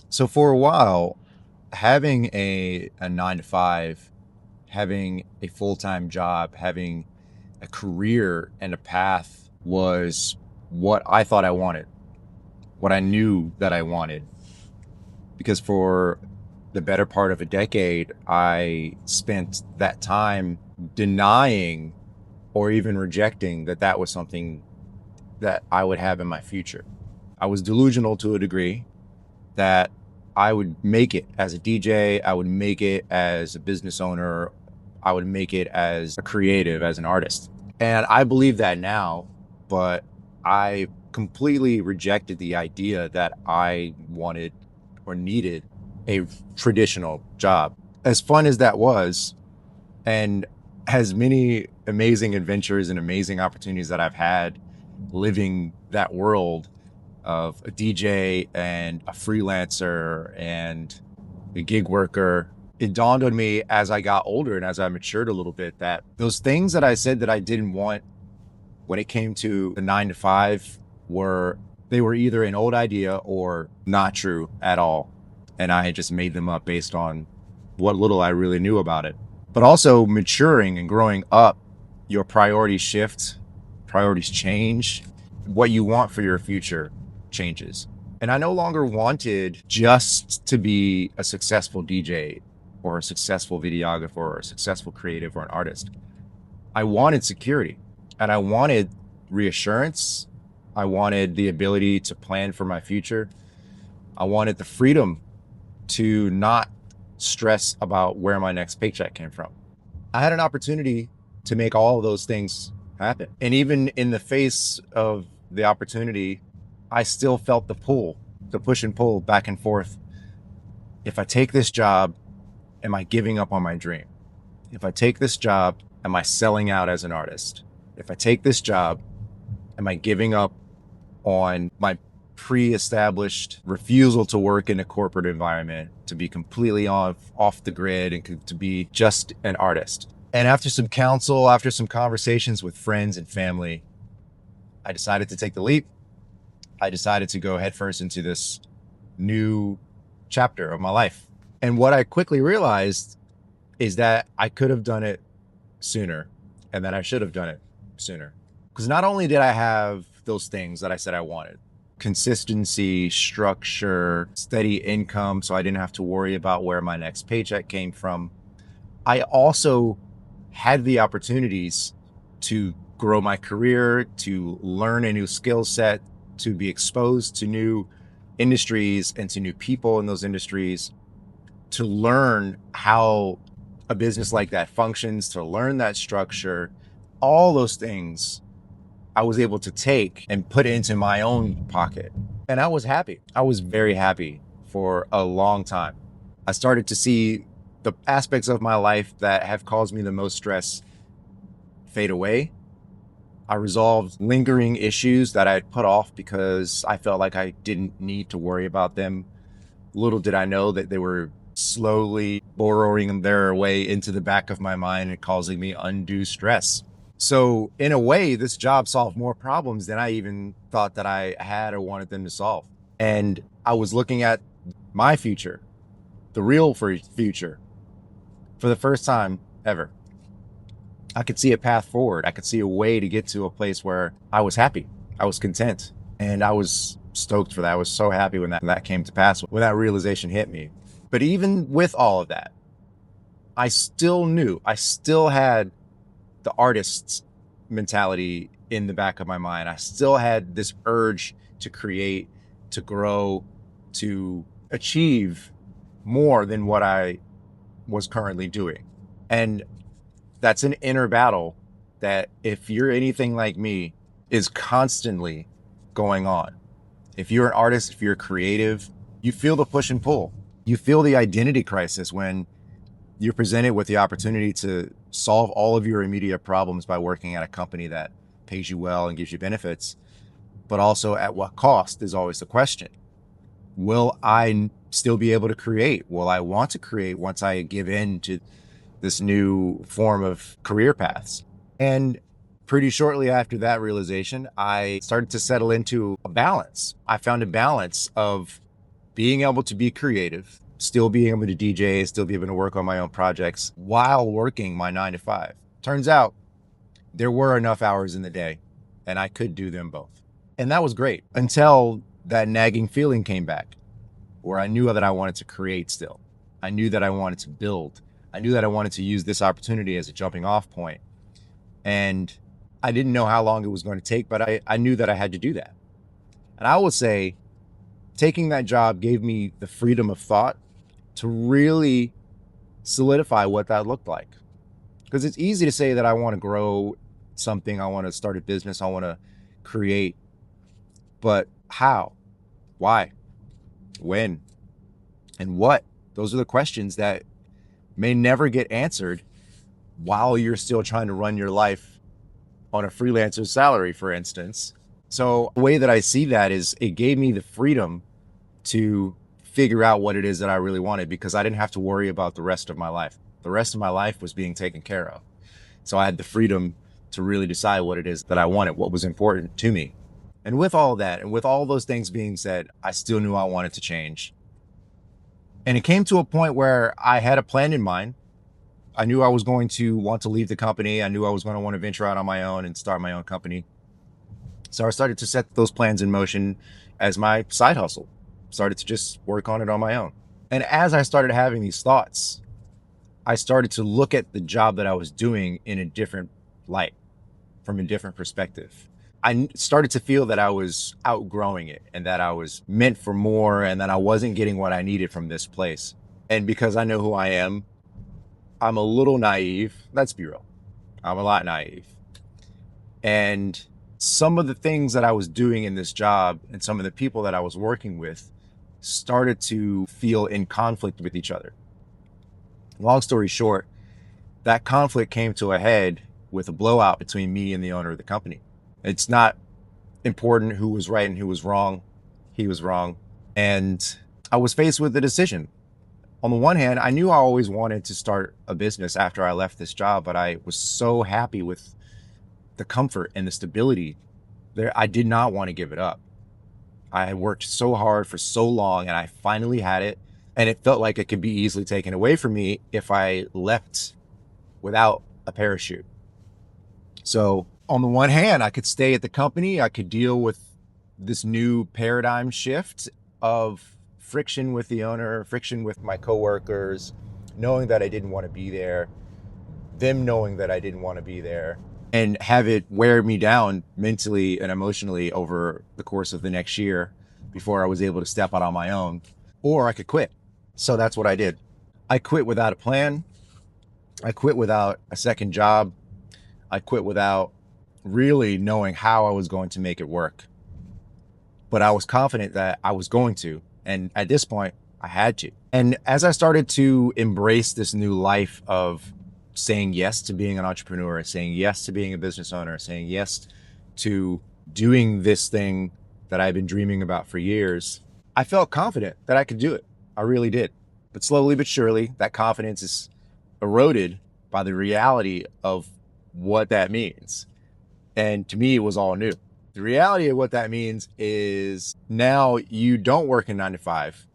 So for a while, having a 9 to 5, having a full-time job, having a career and a path was what I thought I wanted, what I knew that I wanted. Because for the better part of a decade, I spent that time denying or even rejecting that that was something that I would have in my future. I was delusional to a degree that I would make it as a DJ, I would make it as a business owner, I would make it as a creative, as an artist. And I believe that now, but I completely rejected the idea that I wanted or needed a traditional job. As fun as that was, and as many amazing adventures and amazing opportunities that I've had living that world of a DJ and a freelancer and a gig worker, it dawned on me as I got older and as I matured a little bit that those things that I said that I didn't want when it came to the 9 to 5 they were either an old idea or not true at all. And I had just made them up based on what little I really knew about it. But also maturing and growing up, your priorities shift, priorities change. What you want for your future changes. And I no longer wanted just to be a successful DJ or a successful videographer or a successful creative or an artist. I wanted security and I wanted reassurance. I wanted the ability to plan for my future. I wanted the freedom to not stress about where my next paycheck came from. I had an opportunity to make all of those things happen. And even in the face of the opportunity, I still felt the pull, the push and pull back and forth. If I take this job, am I giving up on my dream? If I take this job, am I selling out as an artist? If I take this job, am I giving up on my pre-established refusal to work in a corporate environment, to be completely off the grid and to be just an artist? And after some counsel, after some conversations with friends and family, I decided to take the leap. I decided to go headfirst into this new chapter of my life. And what I quickly realized is that I could have done it sooner and that I should have done it sooner. Because not only did I have those things that I said I wanted, consistency, structure, steady income, so I didn't have to worry about where my next paycheck came from, I also had the opportunities to grow my career, to learn a new skill set, to be exposed to new industries and to new people in those industries, to learn how a business like that functions, to learn that structure. All those things I was able to take and put into my own pocket. And I was happy. I was very happy for a long time. I started to see the aspects of my life that have caused me the most stress fade away. I resolved lingering issues that I had put off because I felt like I didn't need to worry about them. Little did I know that they were slowly burrowing their way into the back of my mind and causing me undue stress. So in a way, this job solved more problems than I even thought that I had or wanted them to solve. And I was looking at my future, the real future, for the first time ever. I could see a path forward. I could see a way to get to a place where I was happy. I was content. And I was stoked for that. I was so happy when that came to pass, when that realization hit me. But even with all of that, I still knew, I still had the artist's mentality in the back of my mind. I still had this urge to create, to grow, to achieve more than what I was currently doing. And that's an inner battle that, if you're anything like me, is constantly going on. If you're an artist, if you're creative, you feel the push and pull. You feel the identity crisis when you're presented with the opportunity to solve all of your immediate problems by working at a company that pays you well and gives you benefits, but also at what cost is always the question. Will I still be able to create? Will I want to create once I give in to this new form of career paths? And pretty shortly after that realization, I started to settle into a balance. I found a balance of being able to be creative, still being able to DJ, still be able to work on my own projects while working my 9 to 5. Turns out there were enough hours in the day and I could do them both. And that was great until that nagging feeling came back where I knew that I wanted to create still. I knew that I wanted to build. I knew that I wanted to use this opportunity as a jumping off point. And I didn't know how long it was going to take, but I knew that I had to do that. And I will say, taking that job gave me the freedom of thought to really solidify what that looked like. Because it's easy to say that I want to grow something, I want to start a business, I want to create. But how? Why? When? And what? Those are the questions that may never get answered while you're still trying to run your life on a freelancer's salary, for instance. So the way that I see that is it gave me the freedom to figure out what it is that I really wanted, because I didn't have to worry about the rest of my life. The rest of my life was being taken care of. So I had the freedom to really decide what it is that I wanted, what was important to me. And with all that, and with all those things being said, I still knew I wanted to change. And it came to a point where I had a plan in mind. I knew I was going to want to leave the company. I knew I was going to want to venture out on my own and start my own company. So I started to set those plans in motion as my side hustle. Started to just work on it on my own. And as I started having these thoughts, I started to look at the job that I was doing in a different light, from a different perspective. I started to feel that I was outgrowing it and that I was meant for more and that I wasn't getting what I needed from this place. And because I know who I am, I'm a little naive. Let's be real. I'm a lot naive. And some of the things that I was doing in this job and some of the people that I was working with started to feel in conflict with each other. Long story short, that conflict came to a head with a blowout between me and the owner of the company. It's not important who was right and who was wrong. He was wrong. And I was faced with a decision. On the one hand, I knew I always wanted to start a business after I left this job, but I was so happy with the comfort and the stability there. I did not want to give it up. I had worked so hard for so long and I finally had it. And it felt like it could be easily taken away from me if I left without a parachute. So on the one hand, I could stay at the company. I could deal with this new paradigm shift of friction with the owner, friction with my coworkers, knowing that I didn't want to be there, them knowing that I didn't want to be there, and have it wear me down mentally and emotionally over the course of the next year before I was able to step out on my own. Or I could quit. So that's what I did. I quit without a plan. I quit without a second job. I quit without really knowing how I was going to make it work. But I was confident that I was going to. And at this point, I had to. And as I started to embrace this new life of saying yes to being an entrepreneur, saying yes to being a business owner, saying yes to doing this thing that I've been dreaming about for years, I felt confident that I could do it. I really did. But slowly but surely, that confidence is eroded by the reality of what that means. And to me, it was all new. The reality of what that means is now you don't work a 9 to 5.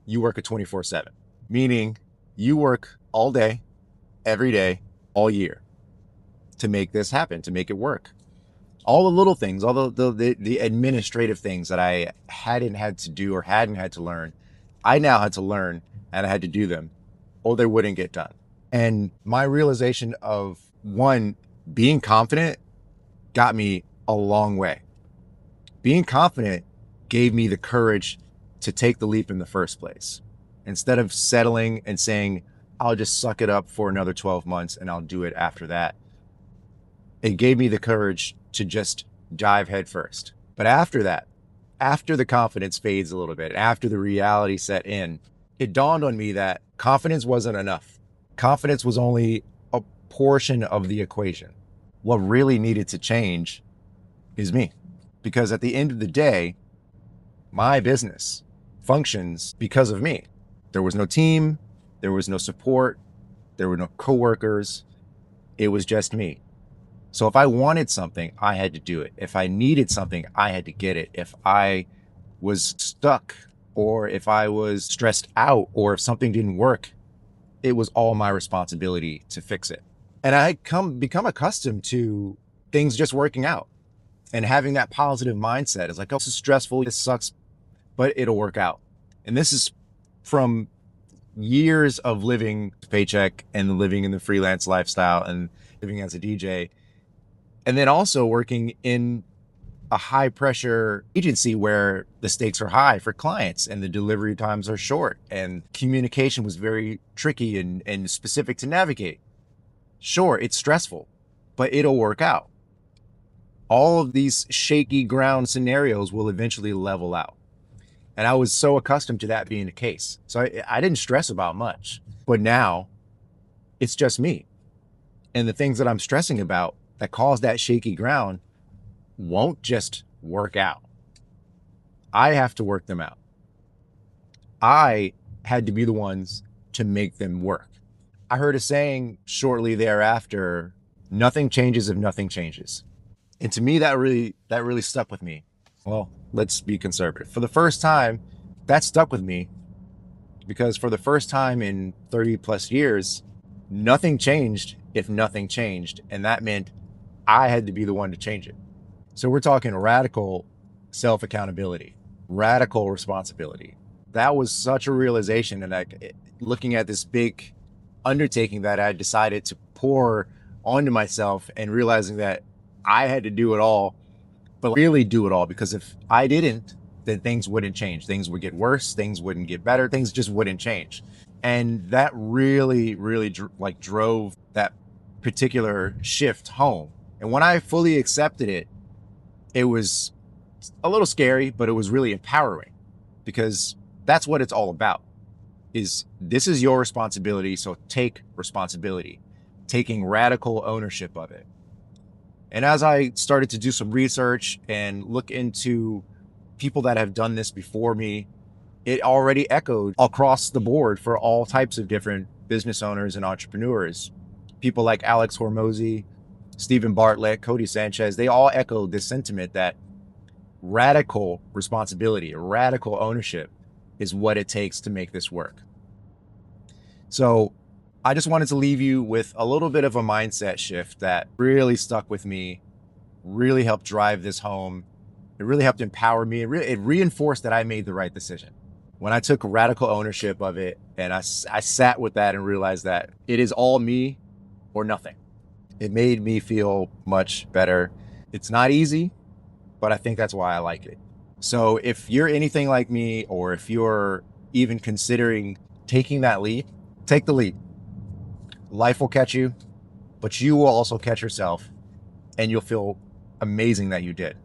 You work a 24/7, meaning you work all day, every day, all year to make this happen, to make it work. All the little things, all the administrative things that I hadn't had to do or hadn't had to learn, I now had to learn and I had to do them or they wouldn't get done. And my realization of, one, being confident got me a long way. Being confident gave me the courage to take the leap in the first place. Instead of settling and saying, I'll just suck it up for another 12 months and I'll do it after that. It gave me the courage to just dive head first. But after that, after the confidence fades a little bit, after the reality set in, it dawned on me that confidence wasn't enough. Confidence was only a portion of the equation. What really needed to change is me. Because at the end of the day, my business functions because of me. There was no team, there was no support, there were no coworkers. It was just me. So if I wanted something, I had to do it. If I needed something, I had to get it. If I was stuck or if I was stressed out, or if something didn't work, it was all my responsibility to fix it. And I had become accustomed to things just working out and having that positive mindset. It's like, oh, this is stressful, this sucks, but it'll work out. And this is from years of living paycheck and living in the freelance lifestyle and living as a DJ. And then also working in a high pressure agency where the stakes are high for clients and the delivery times are short and communication was very tricky and specific to navigate. Sure, it's stressful, but it'll work out. All of these shaky ground scenarios will eventually level out. And I was so accustomed to that being the case. So I didn't stress about much, but now it's just me. And the things that I'm stressing about that cause that shaky ground won't just work out. I have to work them out. I had to be the ones to make them work. I heard a saying shortly thereafter, nothing changes if nothing changes. And to me, that really stuck with me. Well, let's be conservative. For the first time, that stuck with me because for the first time in 30 plus years, nothing changed if nothing changed. And that meant I had to be the one to change it. So we're talking radical self-accountability, radical responsibility. That was such a realization. And looking at this big undertaking that I decided to pour onto myself and realizing that I had to do it all, but really do it all, because if I didn't, then things wouldn't change. Things would get worse. Things wouldn't get better. Things just wouldn't change. And that really drove that particular shift home. And when I fully accepted it, it was a little scary, but it was really empowering, because that's what it's all about. This is your responsibility. So take responsibility, taking radical ownership of it. And as I started to do some research and look into people that have done this before me, it already echoed across the board for all types of different business owners and entrepreneurs. People like Alex Hormozi, Steven Bartlett, Codie Sanchez, they all echoed this sentiment that radical responsibility, radical ownership is what it takes to make this work. So I just wanted to leave you with a little bit of a mindset shift that really stuck with me, really helped drive this home. It really helped empower me. It reinforced that I made the right decision. When I took radical ownership of it and I sat with that and realized that it is all me or nothing. It made me feel much better. It's not easy, but I think that's why I like it. So if you're anything like me, or if you're even considering taking that leap, take the leap. Life will catch you, but you will also catch yourself, and you'll feel amazing that you did.